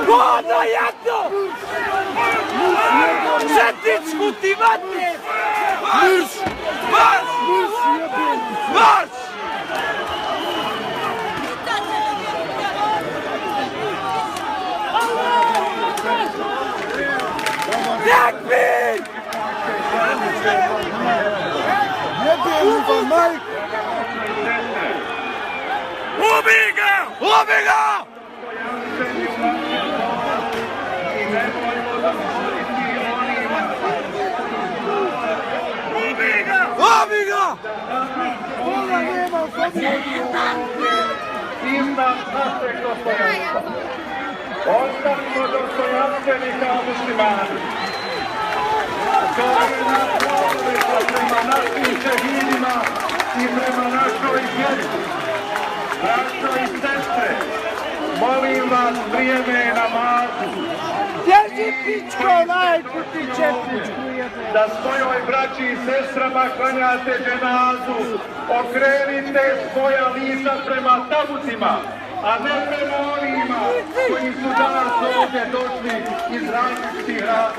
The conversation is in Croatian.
Godno jedno! Četničku ti matne! Marš! Marš! Marš! Takvin! Jebem ga, majko! Ubij ga! Ubij ga! Ubij ga! Ubij ga! Ona nema Iznad našeg dostojanstva. Ostanimo dostojanstveni kao muslimani. To je naša obaveza prema našim šehidima i prema našoj djeci. Braćo i sestre, molim vas, vrijeme je namazu. Drži pičko, majku ti četničku jednu. Da svojoj braći i sestrama klanjate dženazu, okrenite svoja lica prema tabutima, a ne prema onima koji su danas ovdje došli iz različitih razloga.